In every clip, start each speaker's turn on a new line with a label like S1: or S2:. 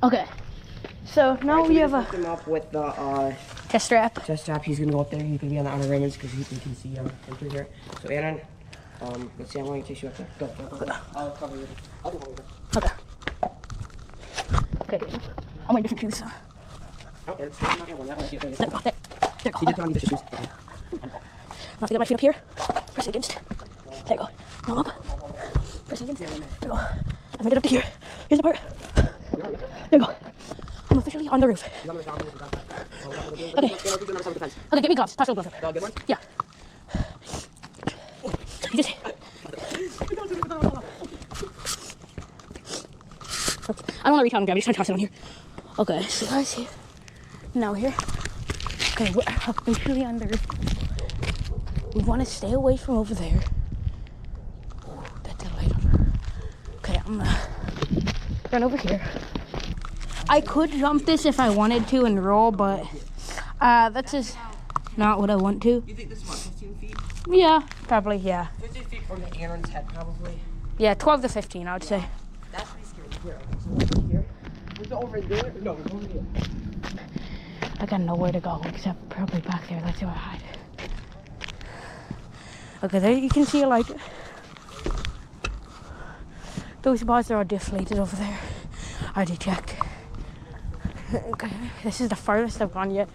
S1: Okay, so now we have a
S2: hook him up with the
S1: test strap.
S2: He's gonna go up there. He's gonna be on the outer rims because he can see him through here. So Aaron, let's see. I'm going to chase you up there. Go. I'll cover you. I'll do it.
S1: Okay. Okay. I'm wearing different shoes.
S2: Oh, it's not that one. That one.
S1: There you go. There you go.
S2: He did put on these shoes.
S1: I have to get my feet up here. Press against. There you go. Now up. Press against. There you go. I made it up to here. Here's the part. There you go. I'm officially on the roof. Okay. Okay, get me gloves. Touch those gloves.
S2: Good one?
S1: Yeah. You just... I don't want to reach out and grab it. I'm just trying to toss it on here. Okay, so guys, here. Now here. Okay, we're officially on the roof. We want to stay away from over there. Oh, that's a light on. Okay, I'm gonna run over here. I could jump this if I wanted to and roll, but that's just not what I want to.
S2: You think this is what, 15 feet?
S1: Yeah, probably, yeah.
S2: 15 feet from Aaron's head, probably.
S1: Yeah, 12 to 15, I would say.
S2: That's pretty scary. Here, so over here. We go over there? No, we're over here.
S1: I got nowhere to go except probably back there. That's where I hide. Okay, there you can see a light. Those bars are all deflated over there. I already checked. Okay, this is the farthest I've gone yet.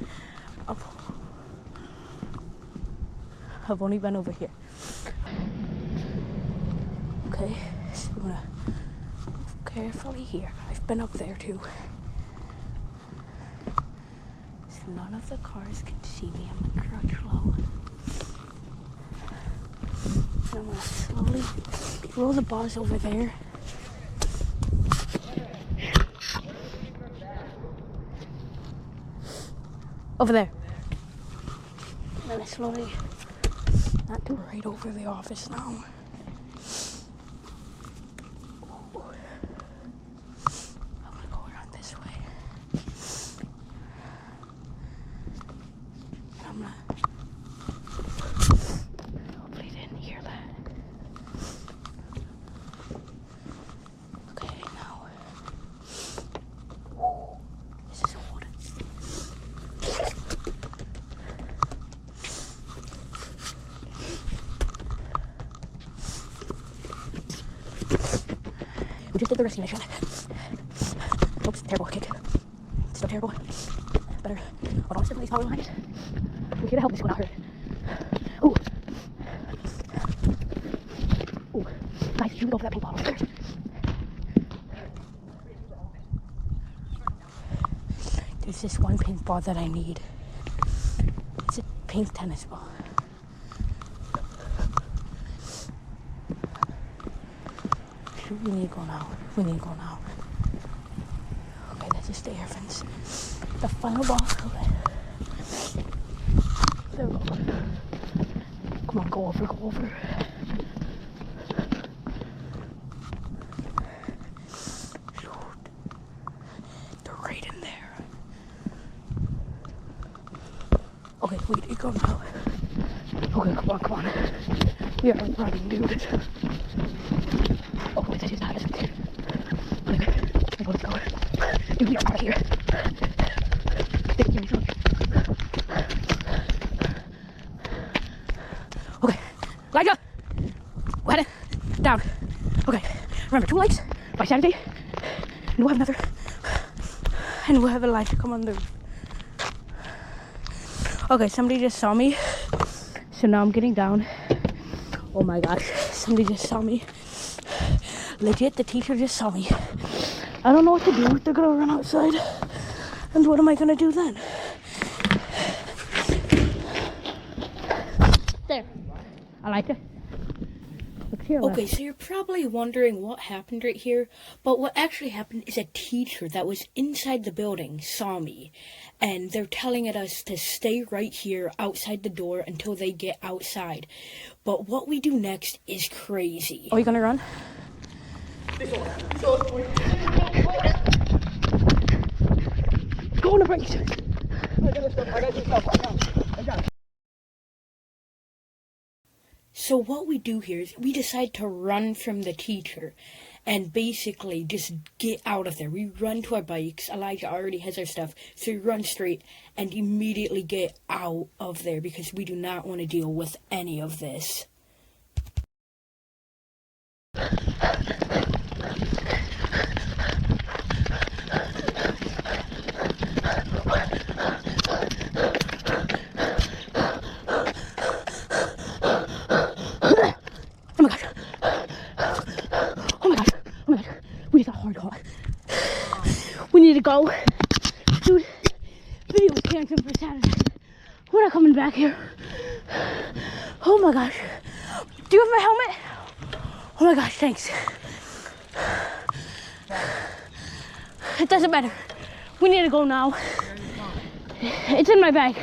S1: I've only been over here. Okay, so I'm gonna move carefully here. I've been up there too. So none of the cars can see me. I'm gonna crouch low. And I'm gonna slowly roll the bars over there. Over there. And then I slowly, not do right over the office now. Ooh. I'm gonna go around this way. And I'm gonna, hopefully they didn't hear that. Okay, now, this is water. We just did the rescue mission. Oops, terrible kick. Still terrible. Better. Hold on, somebody's probably behind us. We're here to help this one out here. Ooh. Ooh. Guys, shoot over that pink ball over there. There's this one pink ball that I need. It's a pink tennis ball. We need to go now. We need to go now. Okay, that's just the air fence. The final ball. Okay. There we go. Come on, go over, go over. Shoot. They're right in there. Okay, we need to go now. Okay, come on, come on. We are running, dude. Oh, this is not. Okay, let's go. Dude, we are out of here. Thank you, Remember, 2 likes by Saturday. And we'll have another. And we'll have Elijah come on the roof. Okay, somebody just saw me. So now I'm getting down. Oh my gosh, somebody just saw me. Legit, the teacher just saw me. I don't know what to do. They're gonna run outside. And what am I gonna do then? There. I like it. Okay, so you're probably wondering what happened right here, but what actually happened is a teacher that was inside the building saw me, and they're telling us to stay right here outside the door until they get outside. But what we do next is crazy. Are you gonna run? Go on the brakes. So what we do here is we decide to run from the teacher and basically just get out of there. We run to our bikes. Elijah already has our stuff. So we run straight and immediately get out of there because we do not want to deal with any of this. We need to go. Dude, video was canceled for Saturday. We're not coming back here. Oh my gosh. Do you have my helmet? Oh my gosh, thanks. It doesn't matter. We need to go now. It's in my bag.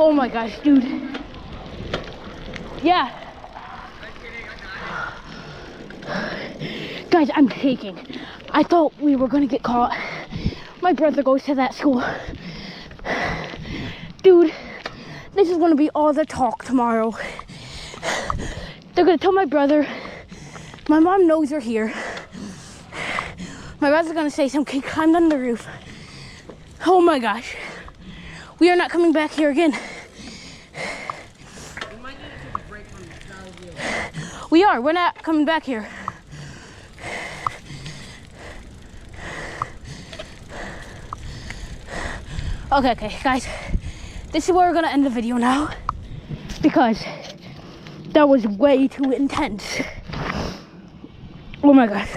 S1: Oh my gosh, dude. Yeah. Guys, I'm shaking. I thought we were gonna get caught. My brother goes to that school. Dude, this is gonna be all the talk tomorrow. They're gonna tell my brother. My mom knows we're here. My brother's gonna say some kid climbed on the roof. Oh my gosh. We are not coming back here again.
S2: We might need to take a break from this.
S1: We are. We're not coming back here. Okay, guys. This is where we're gonna end the video now because that was way too intense. Oh my gosh.